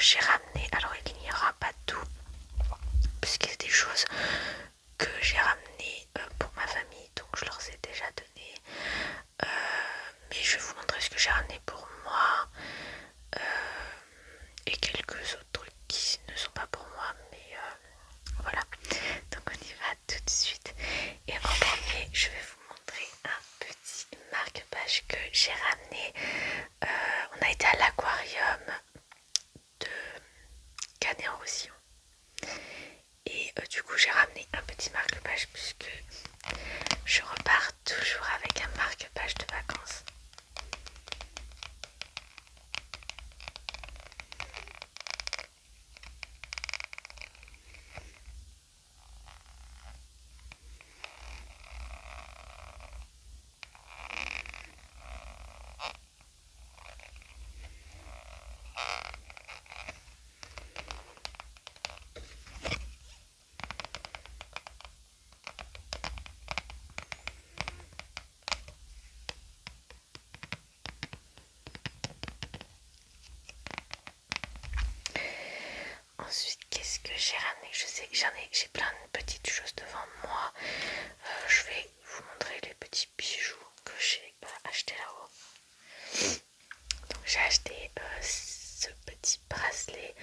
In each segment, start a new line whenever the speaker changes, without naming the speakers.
j'ai ramené, alors il n'y aura pas tout, puisqu'il y a des choses que j'ai ramenées pour ma famille, donc je leur ai déjà donné. Mais je vais vous montrer ce que j'ai ramené pour moi et quelques autres trucs qui ne sont pas pour moi, mais voilà. Donc on y va tout de suite. Et en premier, je vais vous montrer un petit marque-page que j'ai ramené. On a été à l'aquarium de Canet-en-Roussillon. Et du coup, j'ai ramené un petit marque-page puisque je repars toujours avec un marque-page de vacances. Ensuite, qu'est-ce que j'ai ramené? Je sais que j'ai plein de petites choses devant moi. Je vais vous montrer les petits bijoux que j'ai achetés là-haut. Donc j'ai acheté ce petit bracelet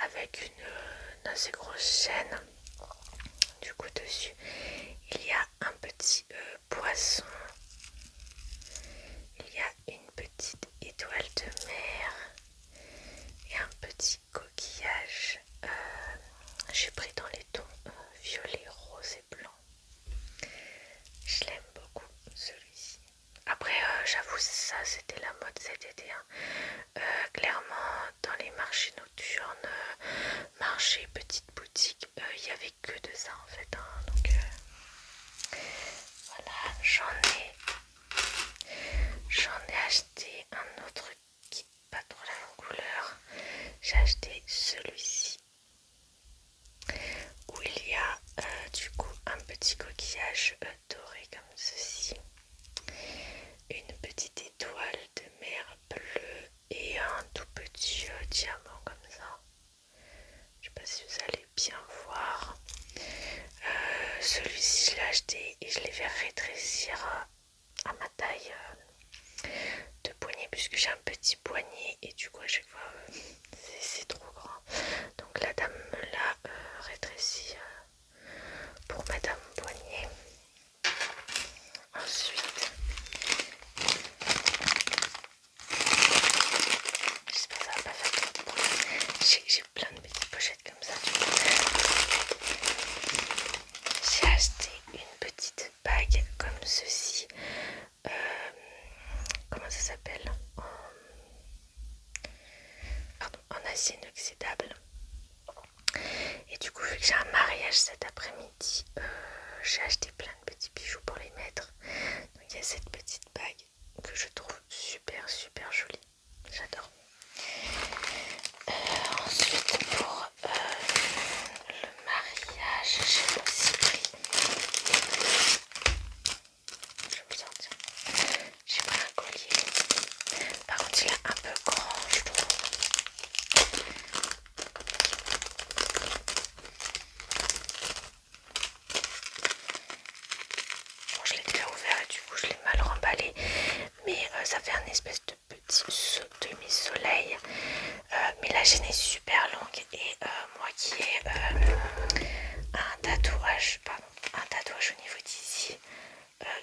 avec une assez grosse chaîne. Du coup dessus, il y a un petit poisson. Il y a une petite étoile de mer et un petit coquillage. J'ai pris dans les tons violet, rose et blanc. Je l'aime beaucoup celui-ci. Après j'avoue ça c'était la mode cet été hein. Clairement dans les marchés nocturnes, marchés, petites boutiques, il n'y avait que de ça en fait hein. Donc voilà, j'en ai acheté un autre qui n'est pas trop la même couleur. J'ai acheté celui-ci où il y a du coup un petit coquillage doré comme ceci, une petite étoile de mer bleue et un tout petit diamant comme ça. Je sais pas si vous allez bien voir. Celui-ci je l'ai acheté et je l'ai fait rétrécir à ma taille de poignet puisque j'ai un petit poignet et du coup à chaque fois c'est trop grand. Donc la dame me l'a rétréci pour mettre à mon poignet. Ensuite, j'espère que ça va pas faire trop de bruit. J'ai plein de petites pochettes comme ça. J'ai acheté une petite bague comme ceci. Comment ça s'appelle? En acier inoxydable. Et du coup, vu que j'ai un mariage cet après-midi, j'ai acheté plein de petits bijoux pour les mettre. Donc il y a cette petite bague que je trouve super jolie. J'adore. Ensuite, pour le mariage, j'ai aussi pris. Je vais vous sortir. J'ai pris un collier. Par contre, il est un peu grand, je trouve. Bon, je l'ai déjà ouvert et du coup, je l'ai mal remballé. Mais ça fait un espèce de petit demi-soleil. Mais la chaîne est super longue et moi qui ai un tatouage au niveau d'ici,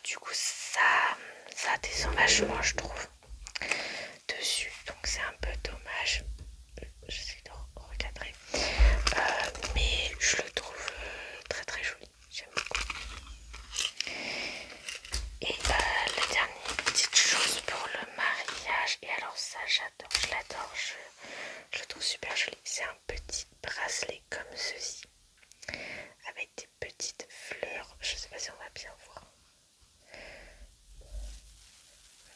du coup ça descend vachement je trouve dessus, donc c'est un peu dommage. J'essaie de recadrer, mais je le trouve très joli, j'aime beaucoup. Et la dernière petite chose pour le mariage, et alors ça j'adore, je l'adore, je le trouve super joli, c'est un petit bracelet comme ceci avec des petites fleurs. Je sais pas si on va bien voir.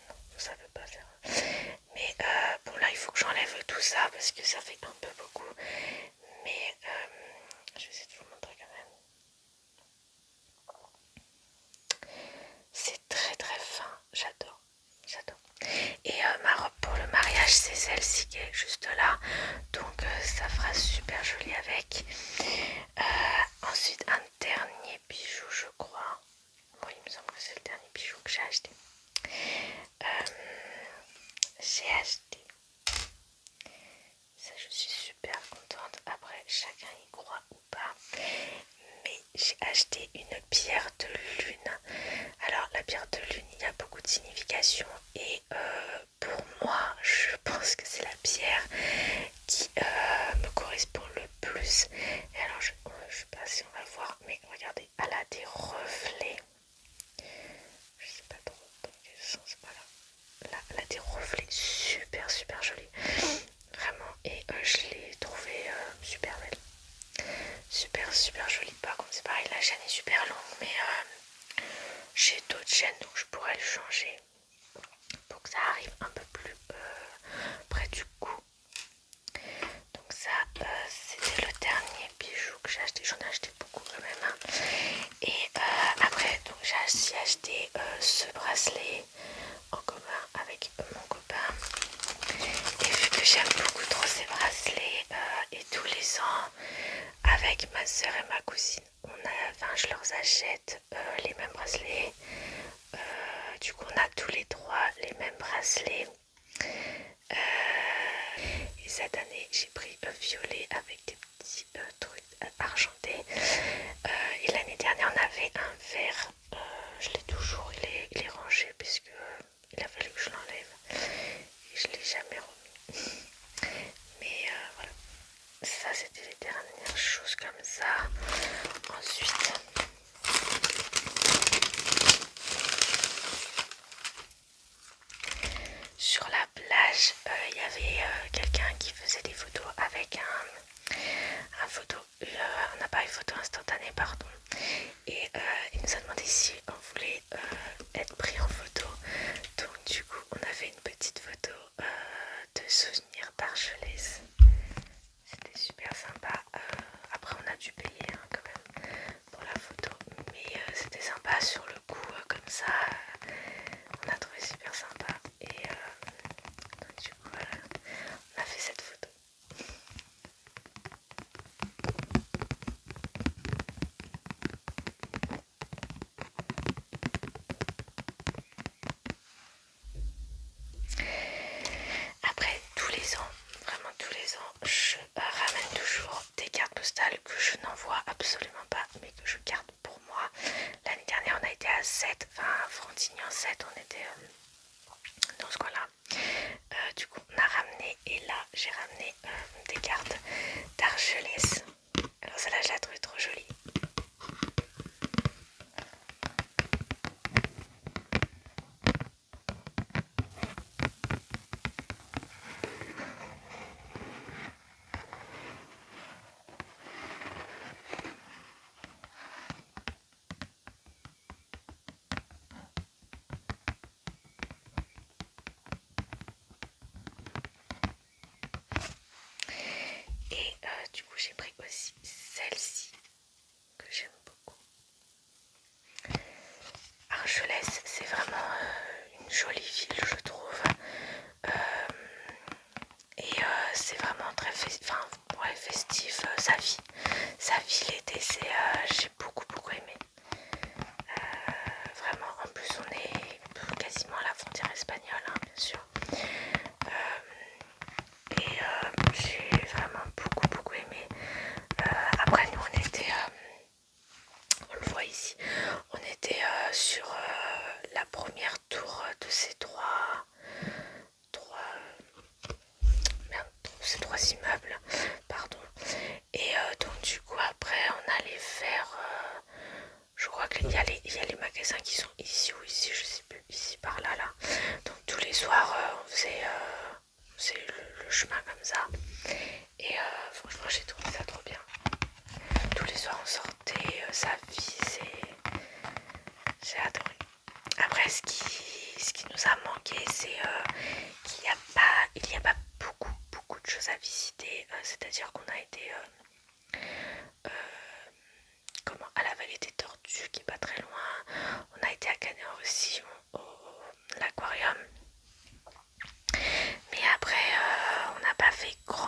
Non, ça veut pas faire. Mais bon là il faut que j'enlève tout ça parce que ça fait un peu beaucoup. Mais je vais essayer de vous montrer quand même. C'est très fin. J'adore. Et ma robe pour le mariage c'est celle-ci qui est juste là. Donc j'ai acheté. Ça, je suis super contente. Après, chacun y croit ou pas. Mais j'ai acheté une pierre de lune. Alors, la pierre de lune, il y a beaucoup de significations. Et pour moi, je pense que c'est la pierre qui me correspond le plus. Et alors, je sais pas si on va voir, mais regardez, elle a des reflets. Je sais pas trop dans quel sens, voilà. Là, elle a des reflets super super jolis. Vraiment, et je l'ai trouvée super belle. Super super jolie. Par contre, c'est pareil, la chaîne est super longue, mais j'ai d'autres chaînes donc je pourrais le changer pour que ça arrive un peu plus près du cou. Donc ça, c'était le dernier bijou que j'ai acheté. J'en ai acheté beaucoup quand même, hein. Et après, donc j'ai aussi acheté ce bracelet en commun avec mon copain. Et vu que j'aime beaucoup trop ces bracelets, et tous les ans, avec ma soeur et ma cousine, je leur achète les mêmes bracelets. Du coup, on a tous les trois les mêmes bracelets. Et cette année, j'ai pris violet avec des petits trucs argentés. Et l'année dernière, on avait un vert. Je l'ai toujours, il est rangé puisque il a fallu que je l'enlève. Et je l'ai jamais remis. Mais voilà. Ça, c'était les dernières choses comme ça. Ensuite, sur la plage, il y avait quelqu'un qui faisait des photos avec un appareil photo instantané, pardon. Et il nous a demandé si on voulait être pris en photo. Donc du coup, on a fait une petite photo de souvenir d'Argelès. C'était super sympa. Après, on a dû payer hein, quand même pour la photo, mais c'était sympa sur le coup, comme ça. On a trouvé super sympa. Et donc, du coup, voilà, on a fait cette photo. Après, tous les ans, vraiment tous les ans, je ramène toujours des cartes postales que je n'envoie absolument pas, mais que je garde pour moi. L'année dernière, on a été à 7, enfin Frontignan 7, on était dans ce coin-là. Du coup, on a ramené, et là, j'ai ramené des cartes d'Argelès. Alors celle-là, je la trouve trop jolie. Et du coup, j'ai pris aussi celle-ci que j'aime beaucoup. Argelès, c'est vraiment une jolie ville, je trouve. Et c'est vraiment très festif. Sa vie l'été, j'ai beaucoup aimé. Vraiment, en plus on est quasiment à la frontière espagnole, hein, bien sûr. Et j'ai vraiment beaucoup aimé. Après nous on le voit ici, on était sur la première tour de ces ces trois immeubles, pardon. Et donc du coup après on allait faire, je crois qu'il y a les magasins qui sont ici ou ici, je sais plus, ici par là. Donc tous les soirs on faisait le chemin comme ça. Et franchement j'ai trouvé ça trop bien. Tous les soirs on sortait, sa vie, j'ai adoré. Après ce qui nous a manqué, c'est qu'il n'y a pas beaucoup de choses à visiter. C'est-à-dire qu'on a été à la vallée des Tortues qui est pas très loin. On a été à Canet aussi, l'aquarium. Mais après on n'a pas fait grand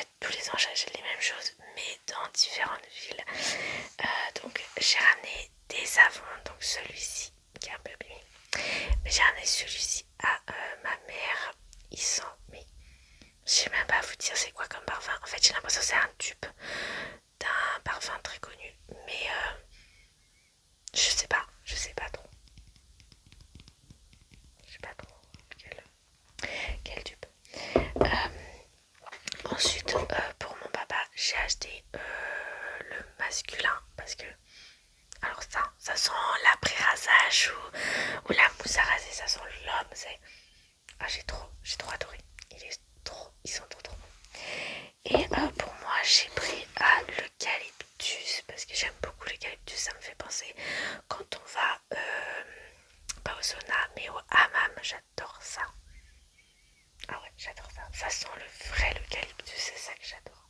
fait tous les ans j'achète les mêmes choses mais dans différentes villes. Donc j'ai ramené des savons, donc celui-ci qui est un peu abîmé, mais j'ai ramené celui-ci à ma mère. Il sent, mais je sais même pas vous dire c'est quoi comme parfum. En fait j'ai l'impression que c'est un tube d'un parfum très connu, mais je sais pas trop. Je sais pas trop quel tube. Ensuite pour mon papa j'ai acheté le masculin parce que alors ça sent l'après-rasage ou la mousse à raser, ça sent l'homme, c'est... Ah j'ai trop adoré, ils sont trop bons. Et pour moi j'ai pris à l'eucalyptus parce que j'aime beaucoup l'eucalyptus, ça me fait penser quand on va pas au sauna mais au hammam, j'adore ça. Ah ouais j'adore ça, ça sent le vrai l'eucalyptus, c'est ça que j'adore.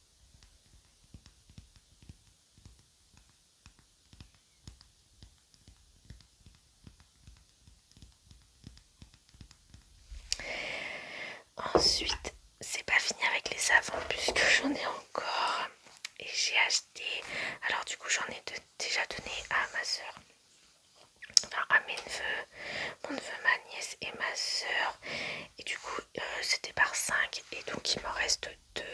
Ensuite, c'est pas fini avec les savons puisque j'en ai encore. Et j'ai acheté, alors du coup j'en ai déjà donné à ma soeur, enfin à mes neveux, mon neveu, ma nièce et ma soeur. Et du coup c'était par 5 et donc il m'en reste 2.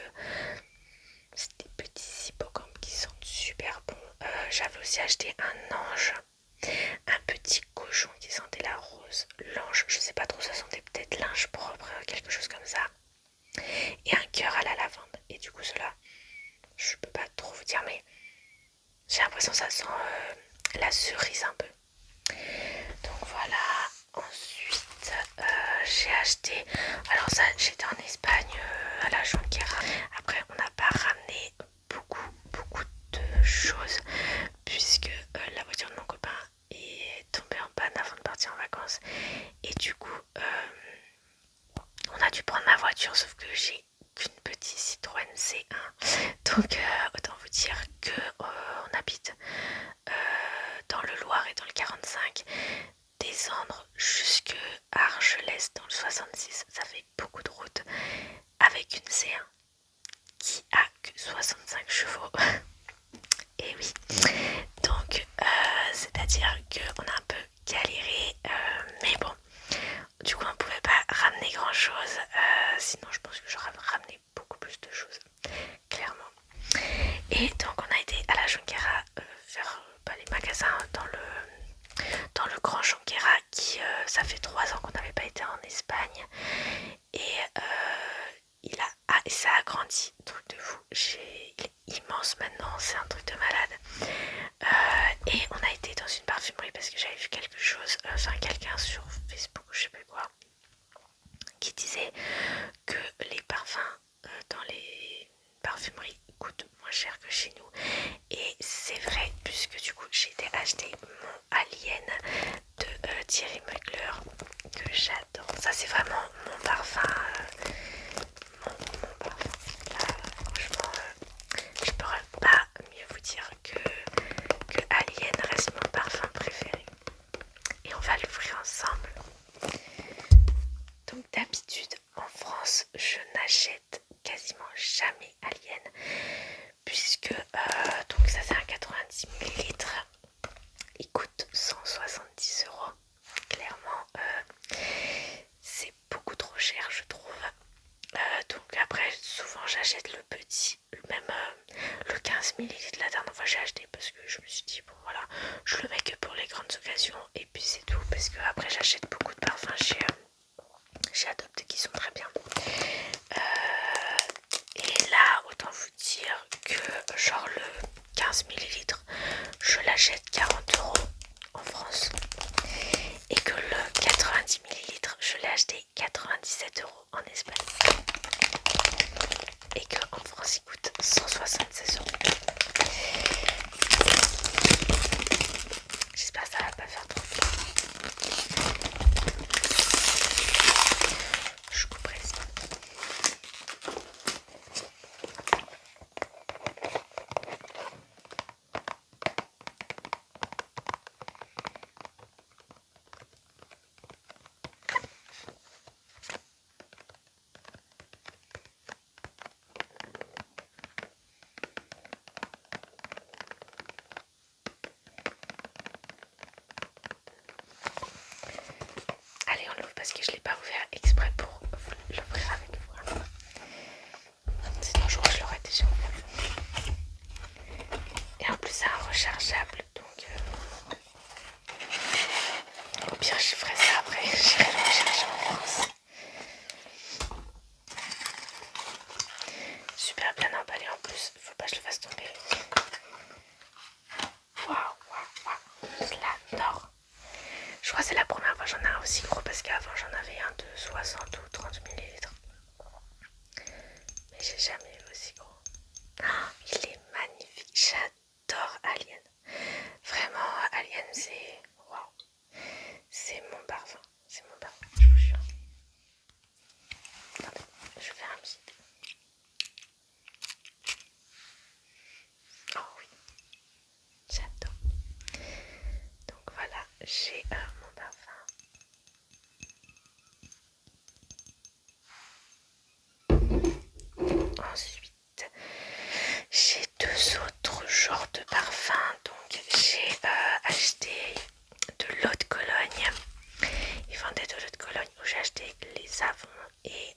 C'est des petits hippocampes qui sentent super bon. J'avais aussi acheté un ange, un petit cochon qui sentait la rose. L'ange, je sais pas trop, ça sentait peut-être linge propre, quelque chose comme ça. Et un cœur à la lavande. Et du coup cela, je peux pas trop vous dire, mais j'ai l'impression que ça sent la cerise un peu. Donc voilà. Ensuite j'ai acheté, alors ça j'étais en Espagne à la Jonquera. Après on n'a pas ramené beaucoup de choses puisque la voiture de mon copain est tombée en panne avant de partir en vacances. Et du coup on a dû prendre ma voiture, sauf que j'ai qu'une petite Citroën C1. Donc autant vous dire que on habite dans le Loir et dans le 45. Descendre jusque Argelès dans le 66, ça fait beaucoup de route avec une C1 qui a que 65 chevaux. Et oui, donc c'est à dire qu'on a un peu galéré, mais bon, du coup on pouvait pas ramener grand chose, sinon je pense que j'aurais ramené beaucoup plus de choses, clairement. Et donc on a été à la Jonquera faire les magasins dans le Grand Jonquera qui ça fait 3 ans qu'on n'avait pas été en Espagne. Et ça a grandi, truc de fou. Il est immense maintenant, c'est un truc de malade. Et on a été dans une parfumerie parce que j'avais vu quelque chose, quelqu'un sur Facebook, je sais plus quoi, qui disait que les parfums dans les parfumeries coûtent moins cher que chez nous. Et c'est vrai, puisque du coup j'ai été acheter mon Alien de Thierry Mugler que j'adore. Ça c'est vraiment mon parfum. Mon parfum. Franchement, je pourrais pas mieux vous dire que Alien reste mon parfum préféré. Et on va l'ouvrir ensemble. Donc d'habitude en France je n'achète quasiment jamais Alien puisque donc ça c'est un 90 ml, il coûte 170 €. Clairement c'est beaucoup trop cher je trouve. Donc après souvent j'achète le petit, même le 15 ml. La dernière fois j'ai acheté parce que je me suis dit bon voilà, je le mets que pour les grandes occasions et puis c'est tout, parce que après j'achète beaucoup de parfums chez Adopt qui sont très bien. Et là autant vous dire que genre le 15 ml je l'achète 40 € en France et que le 90 ml je l'ai acheté 97 € en Espagne et que en France il coûte 176 €. J'espère que ça va pas faire trop bien. Je couperai ça. rechargeable, donc au pire je ferai ça après, j'irai le recharger en France. Super bien emballé en plus, faut pas que je le fasse tomber. Waouh, waouh, waouh, je l'adore. Je crois que c'est la première fois que j'en ai un aussi gros parce qu'avant j'en avais un de 60 ou 30 millilitres. Mais j'ai jamais eu aussi gros. Oh, il est magnifique, j'adore Alien. Vraiment, Alien c'est... Waouh, c'est mon parfum, je vous jure. Attendez, je vais faire un petit... Oh oui, j'adore. Donc voilà, j'ai mon parfum. Ensuite, j'ai deux autres genres de parfums. Donc j'ai acheté de l'eau de Cologne. Ils vendaient de l'eau de Cologne où j'ai acheté les savons et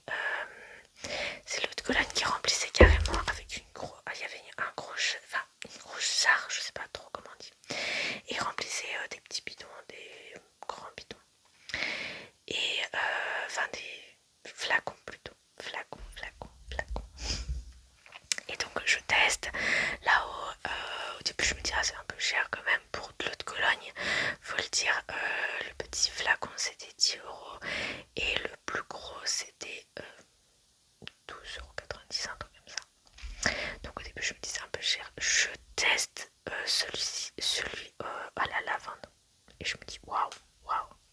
c'est l'eau de Cologne qui remplissait carrément avec une grosse... il y avait un gros... Enfin, une grosse jarre, je sais pas trop comment on dit. Et il remplissait des petits bidons, des grands bidons. Et enfin des flacons plutôt. Flacons. Et donc je teste. Là-haut, au début je me dis c'est un peu cher quand même pour de l'eau de Cologne. Faut le dire, le petit flacon c'était 10 € et le plus gros c'était 12,90 €, un truc comme ça. Donc au début je me dis c'est un peu cher. Je teste celui à la lavande. Et je me dis waouh,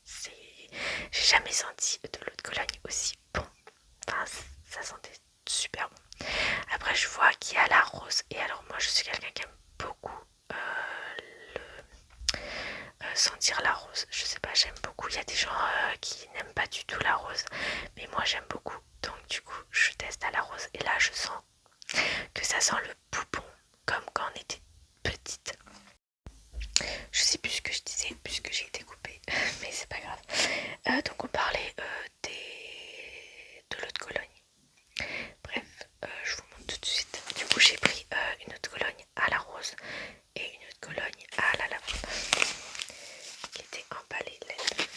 j'ai jamais senti de l'eau de Cologne aussi bon. Enfin, ça sentait super bon. Après, je vois qu'il y a la rose. Et alors, moi, je suis quelqu'un qui aime beaucoup sentir la rose. Je sais pas, j'aime beaucoup. Il y a des gens qui n'aiment pas du tout la rose. Mais moi, j'aime beaucoup. Donc, du coup, je teste à la rose. Et là, je sens que ça sent le poupon. Comme quand on était petite. Je sais plus ce que je disais, puisque j'ai été coupée. Mais c'est pas grave. Donc, on parlait de l'eau de Cologne. Bref, je vous montre tout de suite. Du coup, j'ai pris une eau de Cologne à la rose et une eau de Cologne à la lavande qui était emballée LED.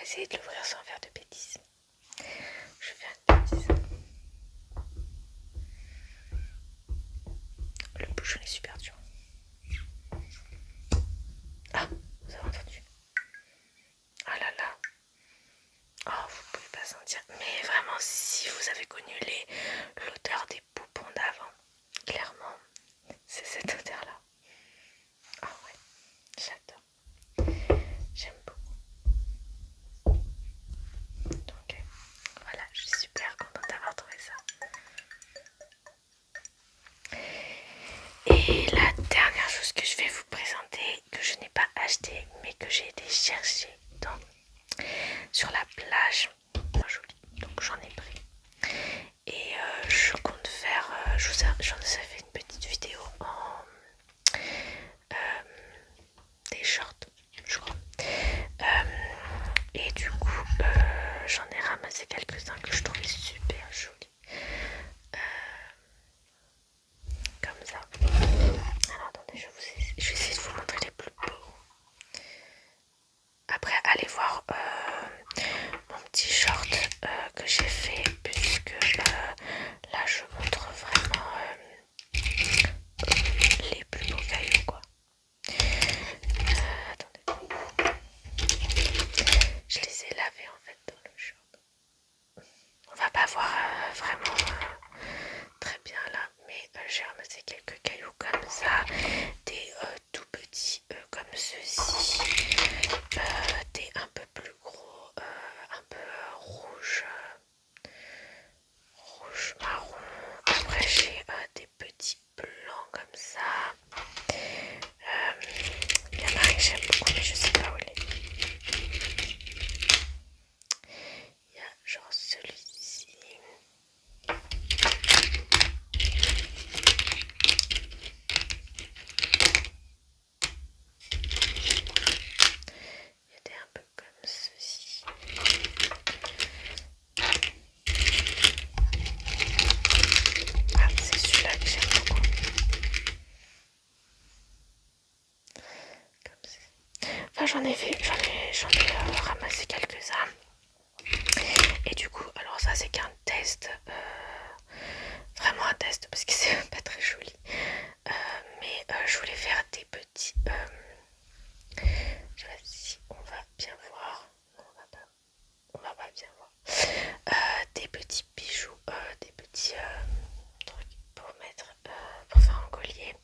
essayer de l'ouvrir sans faire de bêtises. Je vais faire une bêtise. Le bouchon est super dur. Ah, vous avez entendu? Ah là là. Oh, vous pouvez pas sentir. Mais vraiment, si vous avez connu l'odeur des poupons d'avant, clairement, c'est cette odeur-là. Ah ouais, j'adore. J'aime beaucoup. Donc voilà, je suis super contente d'avoir trouvé ça. Et la dernière chose que je vais vous présenter, que je n'ai pas acheté, mais que j'ai été chercher sur la plage, joli, donc j'en ai pris. Et je compte faire, j'en ai fait une petite vidéo en des shorts, je crois. Et du coup, j'en ai ramassé quelques-uns que je trouvais super jolis. Comme ça. Alors attendez, je vais essayer de vous montrer les plus beaux. Après, allez voir mon petit short que j'ai fait, puisque là je montre vraiment les plus beaux cailloux, quoi. Attendez, je les ai lavés en fait dans le short. On va pas voir vraiment très bien là, mais j'ai ramassé quelques cailloux comme ça, des tout petits comme ceux-ci, des un peu plus gros, un peu rouge marron. Après j'ai des petits blancs comme ça. Il y en a un que j'aime beaucoup mais je sais pas où il est. Il y a genre celui-ci. Il y a des un peu comme ceci. Ah, c'est celui-là que j'aime beaucoup. Comme ça. Enfin, j'en ai ramassé quelques-uns. Et du coup, alors ça c'est qu'un test, vraiment un test parce que c'est pas très joli. Mais je voulais faire des petits, je sais pas si on va bien voir. Non, on va pas bien voir. Des petits bijoux, des petits trucs pour mettre, pour faire un collier.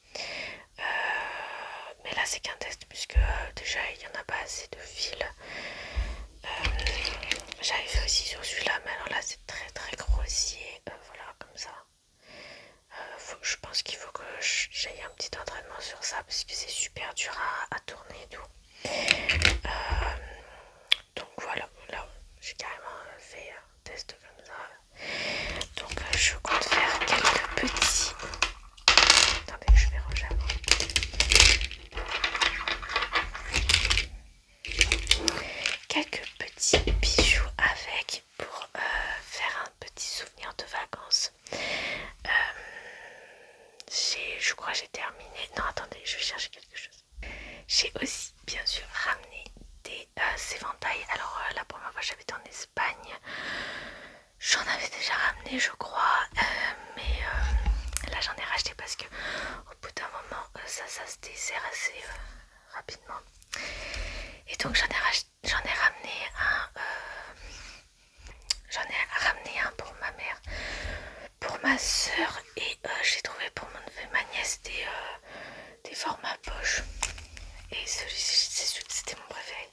Mais là c'est qu'un test puisque déjà il n'y en a pas assez de fils. J'avais fait aussi sur celui-là, mais alors là c'est très très grossier, voilà comme ça. Je pense qu'il faut que j'aille un petit entraînement sur ça parce que c'est super dur à tourner et tout. Donc voilà, là j'ai carrément fait un test comme ça. Donc je compte faire quelques petits. Attendez, je vais ranger avant. Quelques petits bijoux avec pour faire un petit souvenir de vacances. Je crois que j'ai terminé. Non, attendez, je vais chercher quelque chose. J'ai aussi bien sûr ramené des éventails. Alors la première fois j'avais été en Espagne, j'en avais déjà ramené je crois, mais là j'en ai racheté parce que au bout d'un moment ça se dessert assez rapidement. Et donc j'en ai ramené un pour ma mère, pour ma soeur et j'ai trouvé pour mon neveu et ma nièce des formats poche. Et celui-ci c'était mon préféré.